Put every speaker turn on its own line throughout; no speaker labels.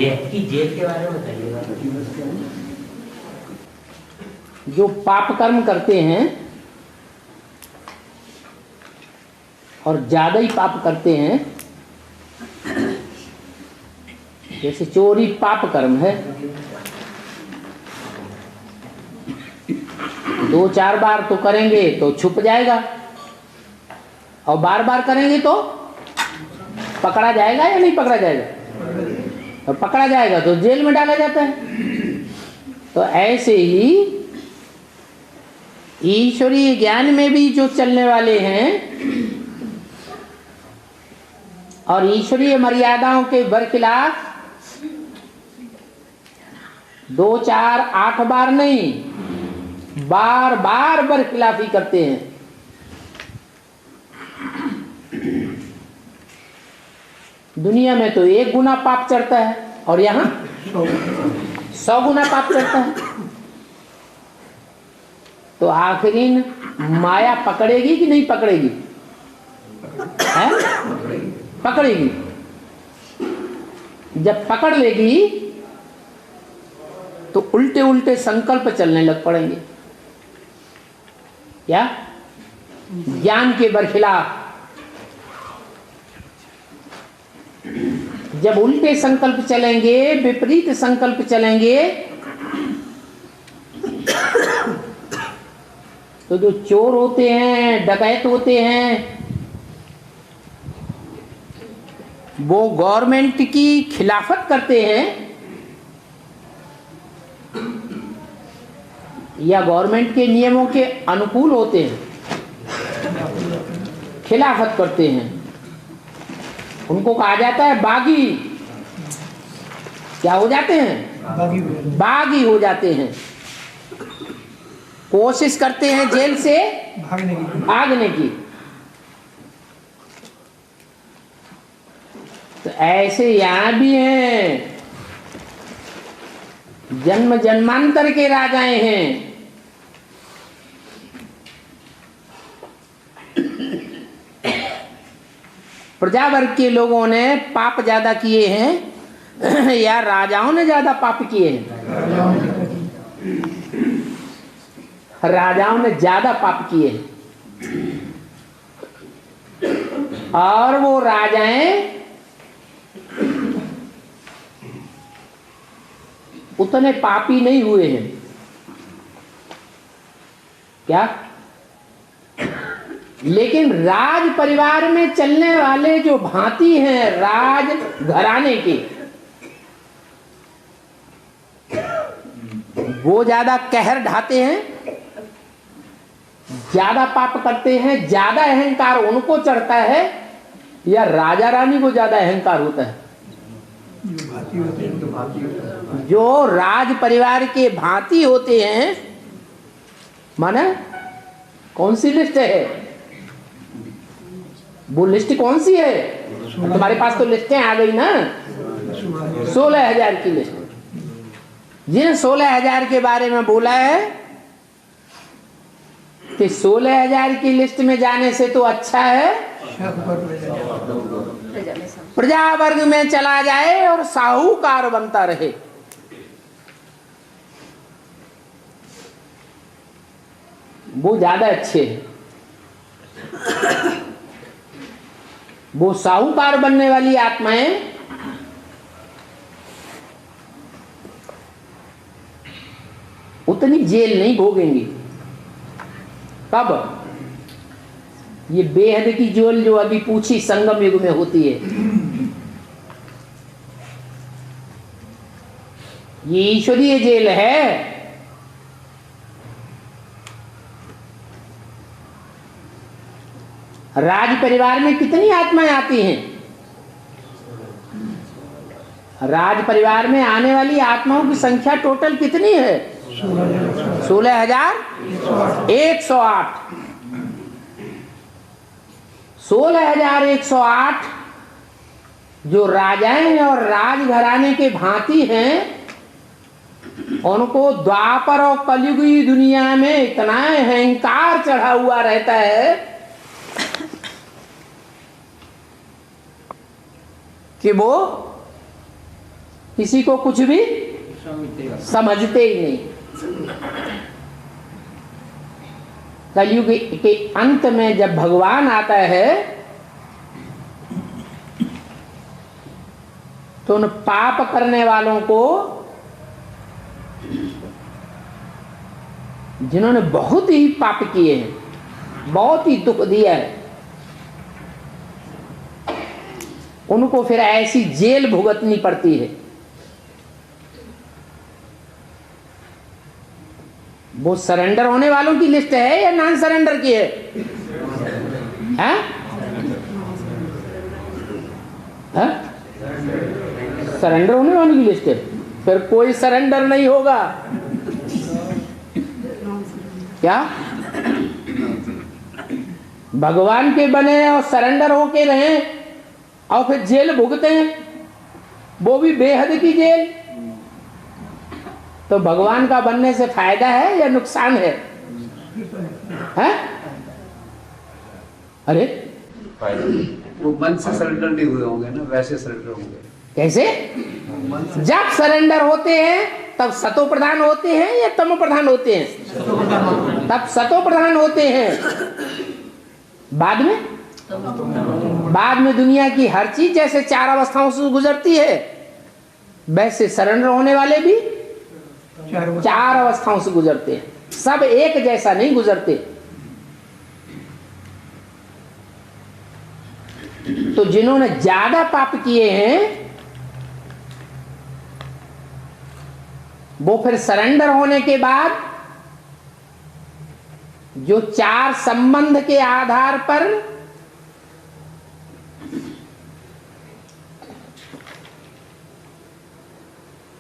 की जेल के बारे में बताइएगा।
जो पाप कर्म करते हैं और ज्यादा ही पाप करते हैं, जैसे चोरी पाप कर्म है, 2-4 बार तो करेंगे तो छुप जाएगा, और बार बार करेंगे तो पकड़ा जाएगा या नहीं पकड़ा जाएगा? और पकड़ा जाएगा तो जेल में डाला जाता है। तो ऐसे ही ईश्वरीय ज्ञान में भी जो चलने वाले हैं और ईश्वरीय मर्यादाओं के बरखिलाफ 2-4, 8 बार नहीं, बार बार बरखिलाफी करते हैं। दुनिया में तो 1 गुना पाप चढ़ता है और यहाँ 100 गुना पाप चढ़ता है। तो आखिरीन माया पकड़ेगी कि नहीं पकड़ेगी? है? पकड़ेगी। जब पकड़ लेगी तो उल्टे उल्टे संकल्प चलने लग पड़ेंगे। क्या? ज्ञान के बरखिलाफ। जब उल्टे संकल्प चलेंगे, विपरीत संकल्प चलेंगे, तो जो चोर होते हैं, डकैत होते हैं, वो गवर्नमेंट की खिलाफत करते हैं या गवर्नमेंट के नियमों के अनुकूल होते हैं? खिलाफत करते हैं। उनको कहा जाता है बागी। क्या हो जाते हैं? बागी हो जाते हैं। कोशिश करते हैं जेल से भागने की। तो ऐसे यहां भी हैं, जन्म जन्मांतर के राजाएं हैं। प्रजा वर्ग के लोगों ने पाप ज्यादा किए हैं या राजाओं ने ज्यादा पाप किए हैं? राजाओं ने ज्यादा पाप किए हैं। और वो राजाएं उतने पापी नहीं हुए हैं। क्या? लेकिन राज परिवार में चलने वाले जो भांति हैं राज घराने के, वो ज्यादा कहर ढाते हैं, ज्यादा पाप करते हैं, ज्यादा अहंकार उनको चढ़ता है, या राजा रानी को ज्यादा अहंकार होता है? जो राज परिवार के भांति होते हैं, माने कौन सी लिस्ट है? वो लिस्ट कौन सी है? तुम्हारे पास तो लिस्टें आ गई ना, 16,000 की लिस्ट। जिन 16,000 के बारे में बोला है कि 16,000 की लिस्ट में जाने से तो अच्छा है प्रजा वर्ग में चला जाए और साहूकार बनता रहे। वो ज्यादा अच्छे हैं। वो साहूकार बनने वाली आत्माएं उतनी जेल नहीं भोगेंगी। कब? ये बेहद की जेल जो अभी पूछी संगम युग में होती है, ये ईश्वरीय जेल है। राज परिवार में कितनी आत्माएं आती हैं? राज परिवार में आने वाली आत्माओं की संख्या टोटल कितनी है? 16,108। 16,108 जो राजाएं और राजघराने के भांति हैं, उनको द्वापर और कलयुगी दुनिया में इतना अहंकार चढ़ा हुआ रहता है कि वो किसी को कुछ भी समझते ही नहीं। कलयुग के अंत में जब भगवान आता है तो उन पाप करने वालों को, जिन्होंने बहुत ही पाप किए हैं, बहुत ही दुख दिया है, उनको फिर ऐसी जेल भुगतनी पड़ती है। वो सरेंडर होने वालों की लिस्ट है या नॉन सरेंडर की है? हैं? हैं? सरेंडर होने वालों की लिस्ट है। फिर कोई सरेंडर नहीं होगा। क्या भगवान के बने और सरेंडर होके रहे और फिर जेल भुगते हैं, वो भी बेहद की जेल? तो भगवान का बनने से फायदा है या नुकसान है? हैं? अरे
वो मन से सरेंडर नहीं हुए होंगे ना, वैसे सरेंडर होंगे।
कैसे? जब सरेंडर होते हैं तब सतो प्रधान होते हैं या तमो प्रधान होते हैं? तब सतो प्रधान होते हैं। बाद में दुनिया की हर चीज जैसे चार अवस्थाओं से गुजरती है, वैसे सरेंडर होने वाले भी चार अवस्थाओं से गुजरते हैं। सब एक जैसा नहीं गुजरते। तो जिन्होंने ज्यादा पाप किए हैं वो फिर सरेंडर होने के बाद जो चार संबंध के आधार पर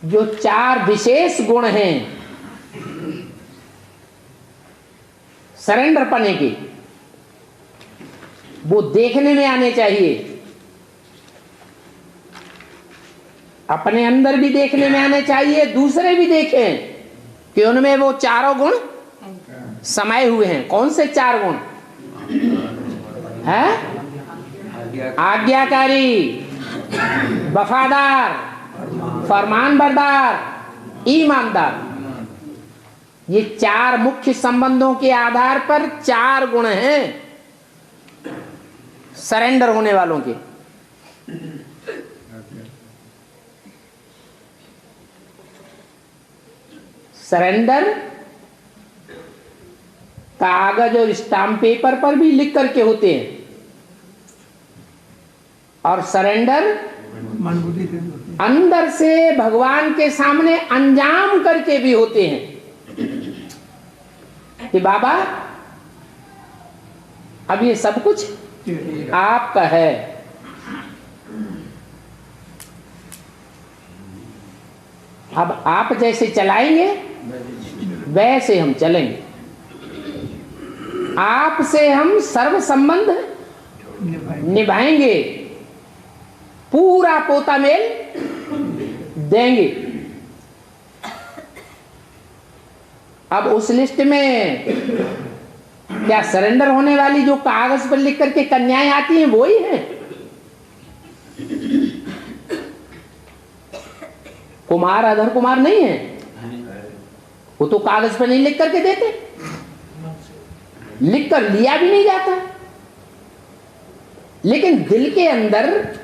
जो चार विशेष गुण हैं सरेंडर पने के, वो देखने में आने चाहिए। अपने अंदर भी देखने में आने चाहिए, दूसरे भी देखें कि उनमें वो चारों गुण समाये हुए हैं। कौन से चार गुण हैं? आज्ञाकारी, वफादार, फरमानबरदार, ईमानदार। ये चार मुख्य संबंधों के आधार पर चार गुण हैं सरेंडर होने वालों के। सरेंडर कागज और स्टाम्प पेपर पर भी लिख करके होते हैं, और सरेंडर अंदर से भगवान के सामने अंजाम करके भी होते हैं कि बाबा अब ये सब कुछ आपका है। अब आप जैसे चलाएंगे वैसे हम चलेंगे। आपसे हम सर्व संबंध निभाएंगे, पूरा पोता मेल देंगे। अब उस लिस्ट में क्या सरेंडर होने वाली जो कागज पर लिख करके कन्याएं आती हैं वो ही है? कुमार अधर कुमार नहीं है, वो तो कागज पर नहीं लिख करके देते, लिख कर लिया भी नहीं जाता। लेकिन दिल के अंदर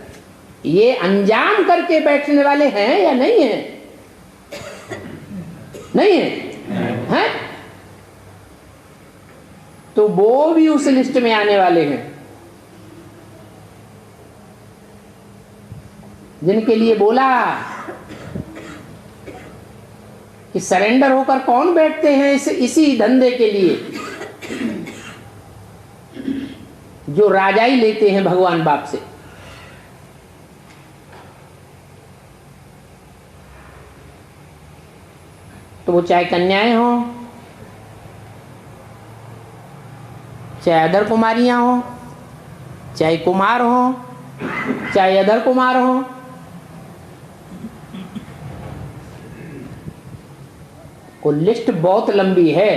ये अंजाम करके बैठने वाले हैं या नहीं है? नहीं है, हैं? तो वो भी उस लिस्ट में आने वाले हैं जिनके लिए बोला कि सरेंडर होकर कौन बैठते हैं इसी धंधे के लिए जो राजाई लेते हैं भगवान बाप से। तो वो चाहे कन्याएं हो, चाहे अधर कुमारियां हो, चाहे कुमार हो, चाहे अधर कुमार हो, वो लिस्ट बहुत लंबी है।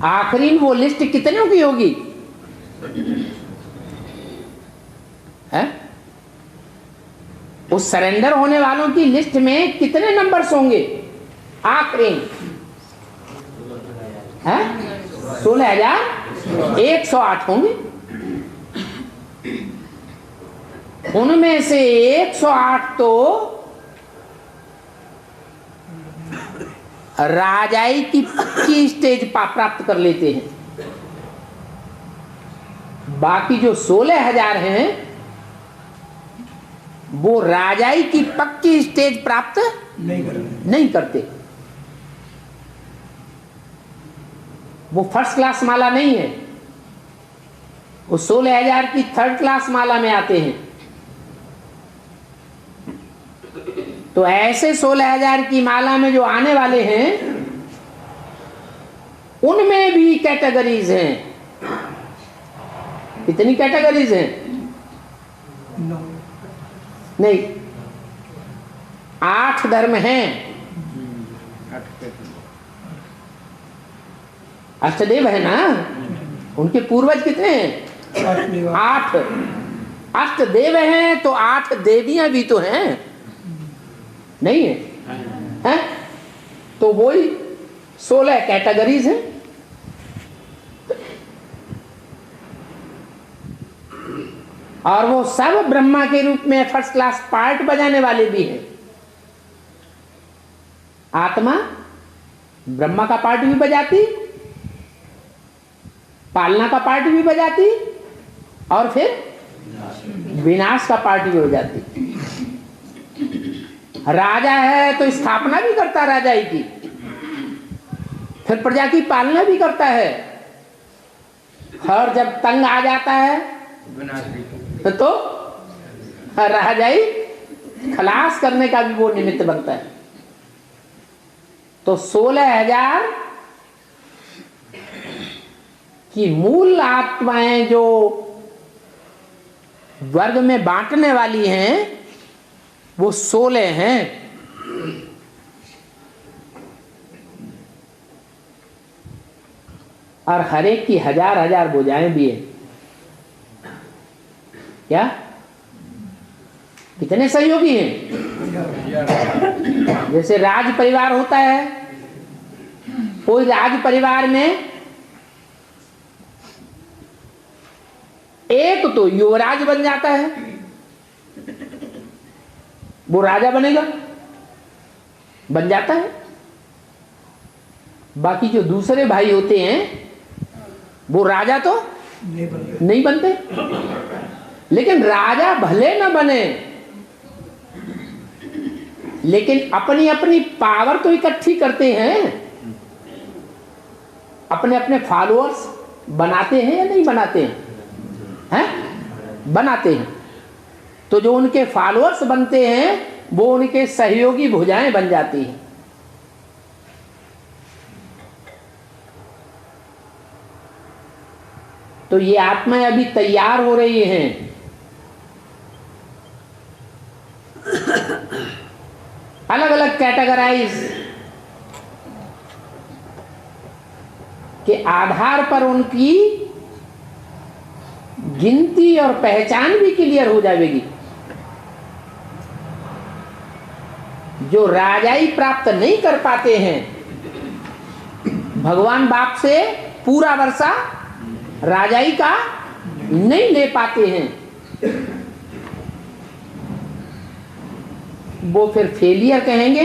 आखिरी में वो लिस्ट कितनों की होगी? है उस सरेंडर होने वालों की लिस्ट में कितने नंबर्स होंगे? आंकड़े हैं 16,108 होंगे। उनमें से 108 तो राजाई की पक्की स्टेज प्राप्त कर लेते हैं। बाकी जो 16,000 हैं वो राजाई की पक्की स्टेज प्राप्त नहीं करते। वो फर्स्ट क्लास माला नहीं है, वो 16,000 की थर्ड क्लास माला में आते हैं। तो ऐसे 16,000 की माला में जो आने वाले हैं उनमें भी कैटेगरीज हैं। कितनी कैटेगरीज हैं? नहीं, 8 धर्म हैं। अष्टदेव है ना, उनके पूर्वज कितने हैं? 8 अष्टदेव हैं तो 8 देवियां भी तो हैं, नहीं है, हैं? तो वही 16 कैटेगरीज हैं। और वो सब ब्रह्मा के रूप में फर्स्ट क्लास पार्ट बजाने वाले भी हैं। आत्मा ब्रह्मा का पार्ट भी बजाती, पालना का पार्ट भी बजाती, और फिर विनाश का पार्ट भी बजाती। राजा है तो स्थापना भी करता राजाई की, फिर प्रजा की पालना भी करता है, और जब तंग आ जाता है तो राजाई खलास करने का भी वो निमित्त बनता है। तो 16,000 की मूल आत्माएं जो वर्ग में बांटने वाली हैं वो 16 हैं। और हर एक की 1,000 भुजाएं भी हैं। क्या कितने सहयोगी हैं? जैसे राज परिवार होता है, कोई राज परिवार में एक तो युवराज बन जाता है, वो राजा बनेगा, बन जाता है। बाकी जो दूसरे भाई होते हैं वो राजा तो नहीं बनते। लेकिन राजा भले न बने, लेकिन अपनी अपनी पावर तो इकट्ठी करते हैं। अपने अपने फॉलोअर्स बनाते हैं या नहीं बनाते हैं? हैं? बनाते हैं। तो जो उनके फॉलोअर्स बनते हैं वो उनके सहयोगी भुजाएं बन जाती हैं। तो ये आत्माएं अभी तैयार हो रही हैं। अलग अलग कैटेगराइज के आधार पर उनकी गिनती और पहचान भी क्लियर हो जाएगी। जो राजाई प्राप्त नहीं कर पाते हैं, भगवान बाप से पूरा वर्षा राजाई का नहीं ले पाते हैं, वो फिर फेलियर कहेंगे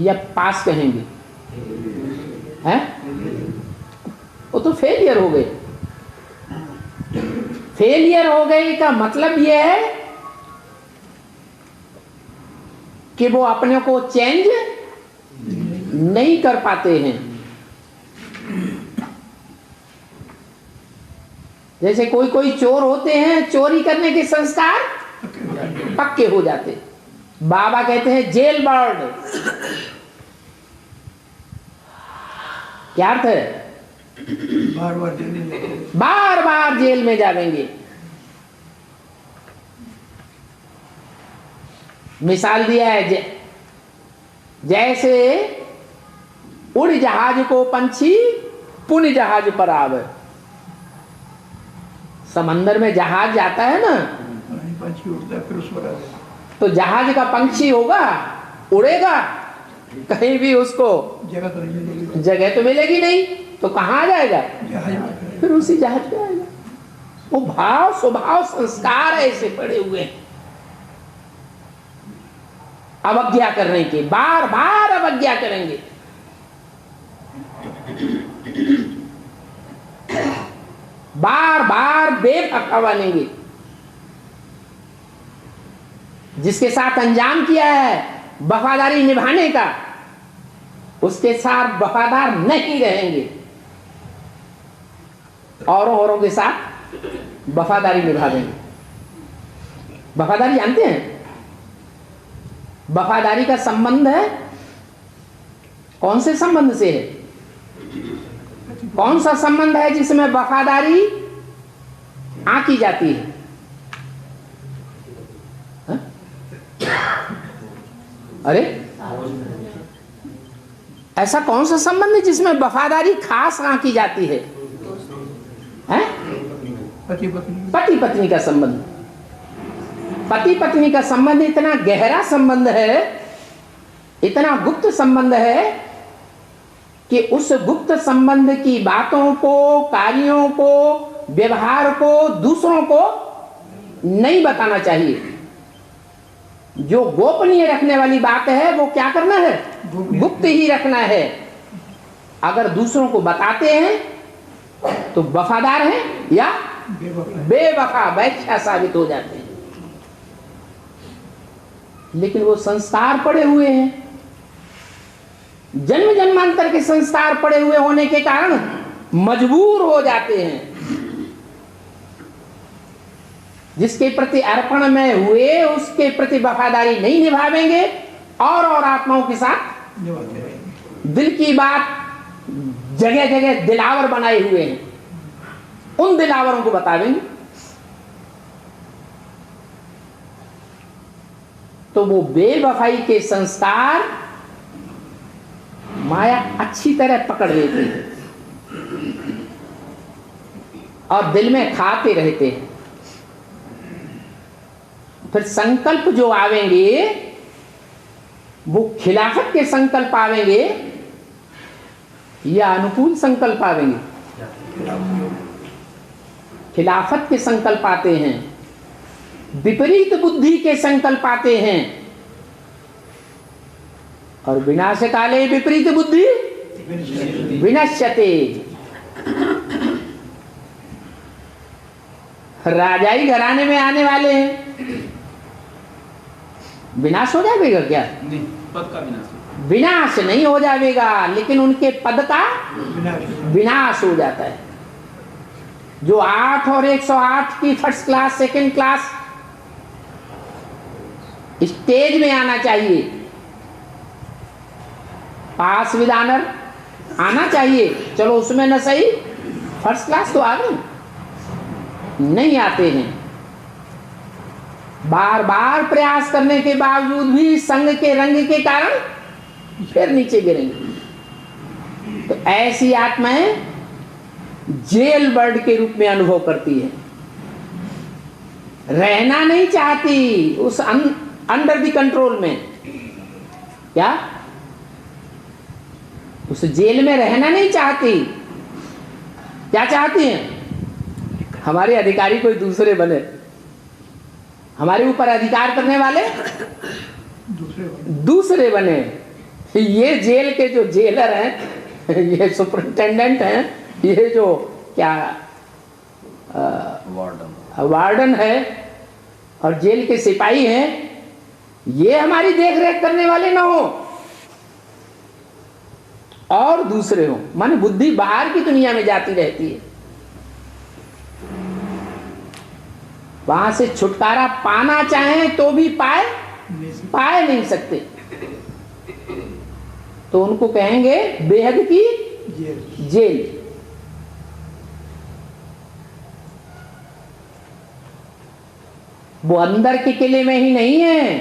या पास कहेंगे? हैं? वो तो फेलियर हो गए। फेलियर हो गए का मतलब यह है कि वो अपने को चेंज नहीं कर पाते हैं। जैसे कोई कोई चोर होते हैं, चोरी करने के संस्कार पक्के हो जाते। बाबा कहते हैं जेल बर्ड। क्या अर्थ है? बार बार जेल में जाएंगे। मिसाल दिया है, जैसे उड़ जहाज को पंछी पुण्य जहाज पर आवे। समंदर में जहाज जाता है ना,
पंछी उड़ता है फिर उस पर आ जाता है।
तो जहाज का पंछी होगा, उड़ेगा, कहीं भी उसको
जगह तो नहीं मिलेगी,
जगह तो मिलेगी नहीं, तो कहाँ आ जाएगा?
जहाज में।
फिर उसी जहाज पे आएगा। वो भाव स्वभाव संस्कार ऐसे पड़े हुए हैं अवज्ञा करने के, बार बार अवज्ञा करेंगे। बार बार बेवफा बनेंगे। जिसके साथ अंजाम किया है वफादारी निभाने का, उसके साथ वफादार नहीं रहेंगे। औरों के साथ वफादारी निभा देंगे। वफादारी जानते हैं? वफादारी का संबंध है, कौन से संबंध से है? कौन सा संबंध है जिसमें वफादारी आंकी जाती है? हा? अरे ऐसा कौन सा संबंध है जिसमें वफादारी खास आंकी जाती है? हैं?
पति पत्नी
पति पत्नी का संबंध। पति पत्नी का संबंध इतना गहरा संबंध है, इतना गुप्त संबंध है कि उस गुप्त संबंध की बातों को, कार्यों को, व्यवहार को दूसरों को नहीं बताना चाहिए। जो गोपनीय रखने वाली बात है वो क्या करना है? गुप्त ही रखना है। अगर दूसरों को बताते हैं तो वफादार हैं या बेवफा वैश्या साबित हो जाते हैं। लेकिन वो संस्कार पड़े हुए हैं, जन्म जन्मांतर के संस्कार पड़े हुए होने के कारण मजबूर हो जाते हैं। जिसके प्रति अर्पण में हुए उसके प्रति वफादारी नहीं निभावेंगे और आत्माओं के साथ
निभाते रहेंगे।
दिल की बात जगह जगह दिलावर बनाए हुए हैं, उन दिलावरों को बतावेंगे तो वो बेवफाई के संस्कार माया अच्छी तरह पकड़ लेती है और दिल में खाते रहते हैं। फिर संकल्प जो आवेंगे वो खिलाफत के संकल्प आवेंगे या अनुकूल संकल्प आवेंगे? खिलाफत के संकल्प आते हैं, विपरीत बुद्धि के संकल्प आते हैं। और विनाश काले विपरीत बुद्धि विनश्यते। राजाई घराने में आने वाले हैं, विनाश हो जाएगा क्या?
नहीं, पद का विनाश।
विनाश नहीं हो जाएगा, लेकिन उनके पद का विनाश हो जाता है। जो 8 और 108 की first class, second class stage में आना चाहिए, पास विद ऑनर आना चाहिए, चलो उसमें न सही फर्स्ट क्लास तो आ गए, नहीं आते हैं। बार बार प्रयास करने के बावजूद भी संग के रंग के कारण फिर नीचे गिरेंगे। तो ऐसी आत्माएं जेल बर्ड के रूप में अनुभव करती है, रहना नहीं चाहती उस अंडर द कंट्रोल में। क्या? उस जेल में रहना नहीं चाहती। क्या चाहती हैं? हमारे अधिकारी कोई दूसरे बने, हमारे ऊपर अधिकार करने वाले दूसरे बने। ये जेल के जो जेलर हैं, ये सुपरिंटेंडेंट हैं, ये जो क्या वार्डन है और जेल के सिपाही हैं, ये हमारी देख रेख करने वाले ना हो और दूसरे हो। माने बुद्धि बाहर की दुनिया में जाती रहती है, वहां से छुटकारा पाना चाहें तो भी पाए नहीं सकते। तो उनको कहेंगे बेहद की जेल। वो अंदर के किले में ही नहीं है,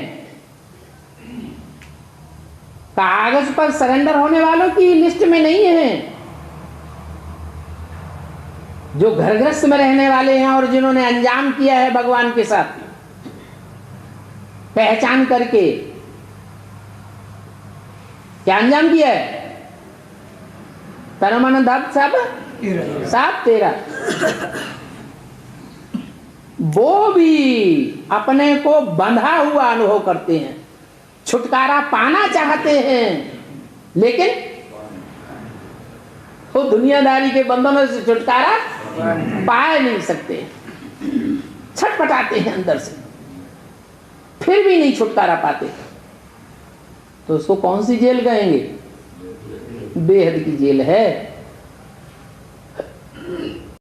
कागज पर सरेंडर होने वालों की लिस्ट में नहीं है। जो घरग्रस्त में रहने वाले हैं और जिन्होंने अंजाम किया है भगवान के साथ, पहचान करके क्या अंजाम किया है? तन मन धन सब
तेरा
साथ तेरा। वो भी अपने को बंधा हुआ अनुभव करते हैं, छुटकारा पाना चाहते हैं, लेकिन वो दुनियादारी के बंधनों से छुटकारा पा नहीं सकते, छटपटाते हैं अंदर से, फिर भी नहीं छुटकारा पाते। तो उसको कौन सी जेल कहेंगे? बेहद की जेल है।